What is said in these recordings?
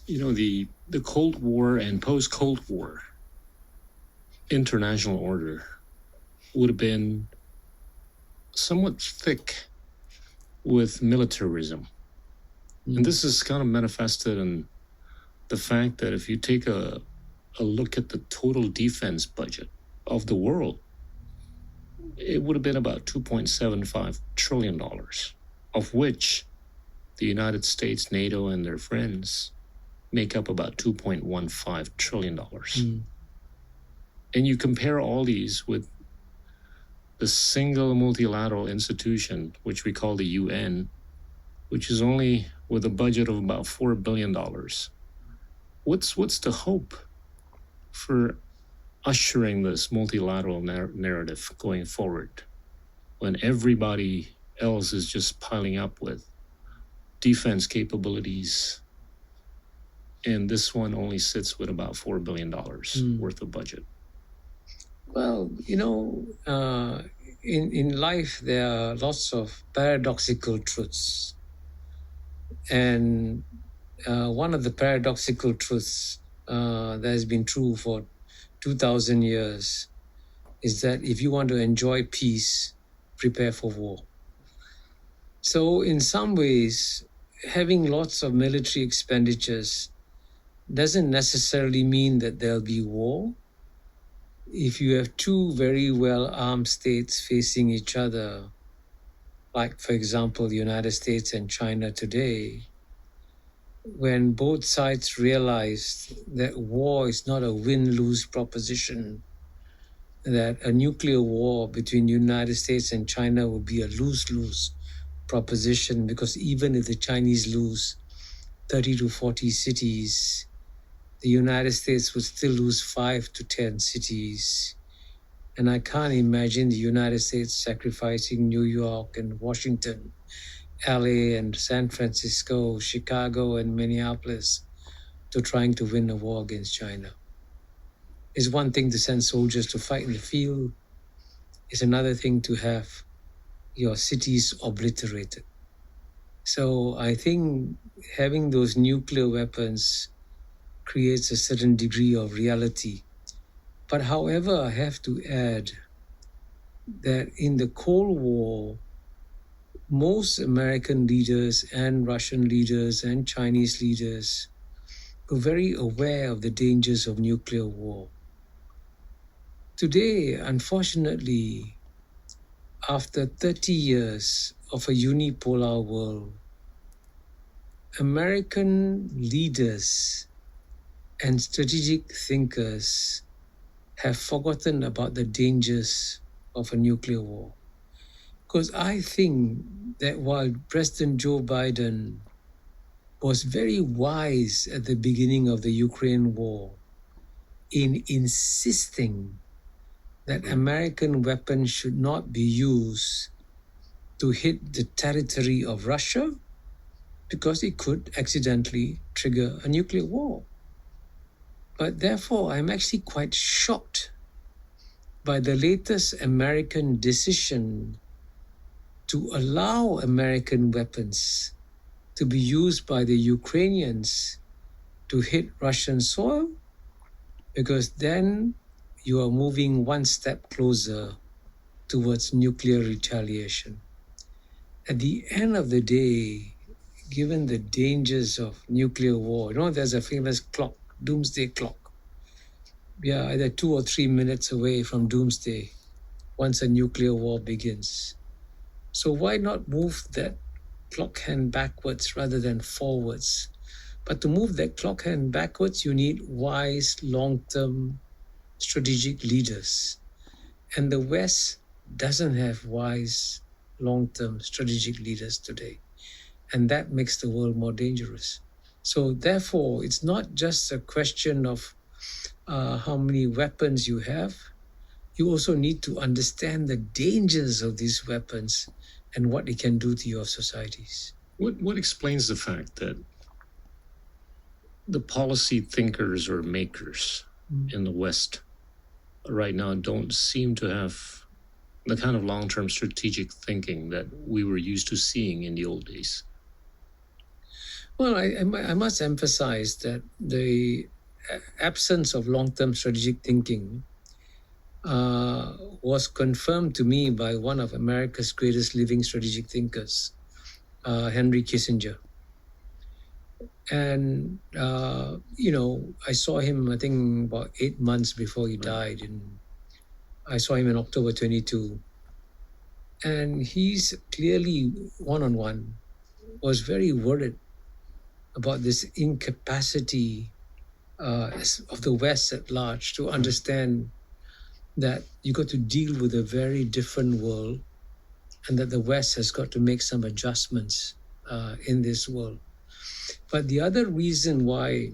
the Cold War and post-Cold War international order would have been somewhat thick with militarism. And this is kind of manifested in the fact that if you take a look at the total defense budget of the world, it would have been about $2.75 trillion, of which the United States, NATO, and their friends make up about $2.15 trillion. And you compare all these with the single multilateral institution, which we call the UN, which is only with a budget of about $4 billion. What's the hope for ushering this multilateral narrative going forward when everybody else is just piling up with defense capabilities, and this one only sits with about $4 billion worth of budget? Well, in life there are lots of paradoxical truths. And one of the paradoxical truths that has been true for 2,000 years is that if you want to enjoy peace, prepare for war. So in some ways, having lots of military expenditures doesn't necessarily mean that there'll be war. If you have two very well-armed states facing each other, like, for example, the United States and China today, when both sides realized that war is not a win-lose proposition, that a nuclear war between the United States and China would be a lose-lose proposition, because even if the Chinese lose 30 to 40 cities, the United States would still lose 5 to 10 cities. And I can't imagine the United States sacrificing New York and Washington, LA and San Francisco, Chicago and Minneapolis to trying to win a war against China. It's one thing to send soldiers to fight in the field. It's another thing to have your cities obliterated. So I think having those nuclear weapons creates a certain degree of reality. But however, I have to add that in the Cold War, most American leaders and Russian leaders and Chinese leaders were very aware of the dangers of nuclear war. Today, unfortunately, after 30 years of a unipolar world, American leaders and strategic thinkers have forgotten about the dangers of a nuclear war. Because I think that while President Joe Biden was very wise at the beginning of the Ukraine war in insisting that American weapons should not be used to hit the territory of Russia, because it could accidentally trigger a nuclear war. But therefore, I'm actually quite shocked by the latest American decision to allow American weapons to be used by the Ukrainians to hit Russian soil, because then you are moving one step closer towards nuclear retaliation. At the end of the day, given the dangers of nuclear war, there's a famous clock, doomsday clock. We are either 2 or 3 minutes away from doomsday once a nuclear war begins. So why not move that clock hand backwards rather than forwards? But to move that clock hand backwards, you need wise, long-term strategic leaders. And the West doesn't have wise, long-term strategic leaders today. And that makes the world more dangerous. So therefore, it's not just a question of how many weapons you have. You also need to understand the dangers of these weapons and what it can do to your societies. What explains the fact that the policy thinkers or makers in the West right now don't seem to have the kind of long-term strategic thinking that we were used to seeing in the old days? Well, I must emphasize that the absence of long-term strategic thinking was confirmed to me by one of America's greatest living strategic thinkers, Henry Kissinger. And, I saw him, I think, about 8 months before he died. And I saw him in October 22. And he's clearly, one-on-one, was very worried about this incapacity of the West at large to understand that you got to deal with a very different world, and that the West has got to make some adjustments in this world. But the other reason why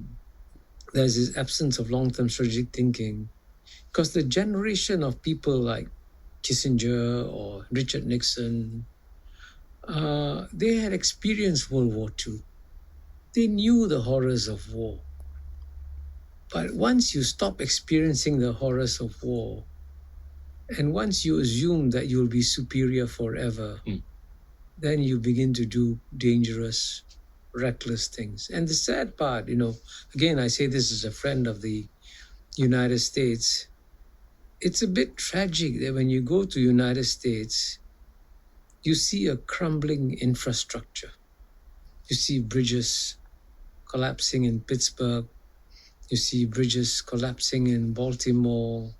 there's this absence of long-term strategic thinking, because the generation of people like Kissinger or Richard Nixon, they had experienced World War II. They knew the horrors of war. But once you stop experiencing the horrors of war, and once you assume that you'll be superior forever, then you begin to do dangerous, reckless things. And the sad part, again, I say this as a friend of the United States, it's a bit tragic that when you go to United States, you see a crumbling infrastructure. You see bridges collapsing in Pittsburgh. You see bridges collapsing in Baltimore.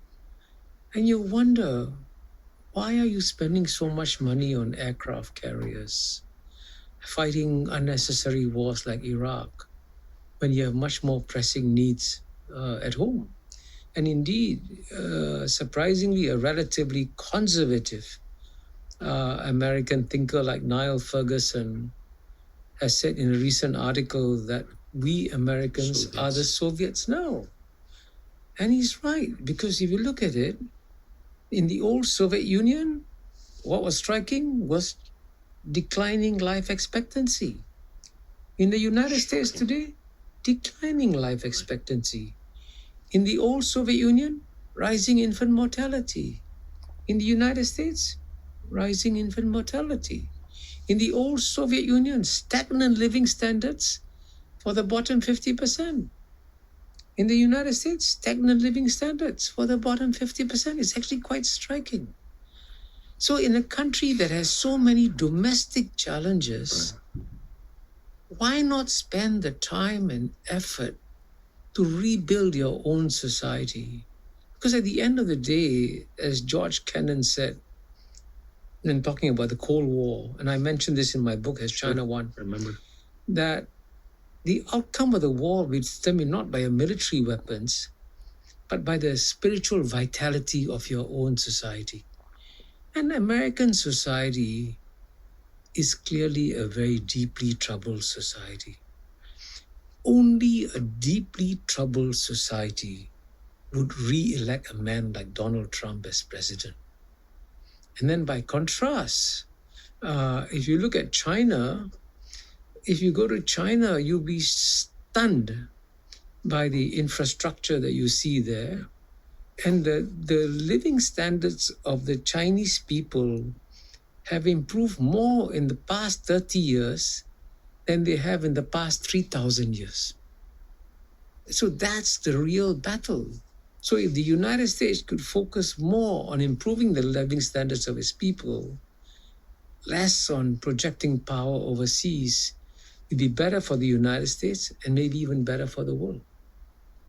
And you wonder, why are you spending so much money on aircraft carriers, fighting unnecessary wars like Iraq, when you have much more pressing needs at home? And indeed, surprisingly, a relatively conservative American thinker like Niall Ferguson has said in a recent article that we Americans are the Soviets now. And he's right, because if you look at it, in the old Soviet Union, what was striking was declining life expectancy. In the United States today, declining life expectancy. In the old Soviet Union, rising infant mortality. In the United States, rising infant mortality. In the old Soviet Union, stagnant living standards for the bottom 50%. In the United States, stagnant living standards for the bottom 50%. It's actually quite striking. So in a country that has so many domestic challenges, why not spend the time and effort to rebuild your own society? Because at the end of the day, as George Kennan said, in talking about the Cold War, and I mentioned this in my book, As China Won, Remember. that the outcome of the war will be determined not by military weapons, but by the spiritual vitality of your own society. And American society is clearly a very deeply troubled society. Only a deeply troubled society would re-elect a man like Donald Trump as president. And then by contrast, if you look at China, if you go to China, you'll be stunned by the infrastructure that you see there. And the living standards of the Chinese people have improved more in the past 30 years than they have in the past 3,000 years. So that's the real battle. So if the United States could focus more on improving the living standards of its people, less on projecting power overseas, it'd be better for the United States and maybe even better for the world.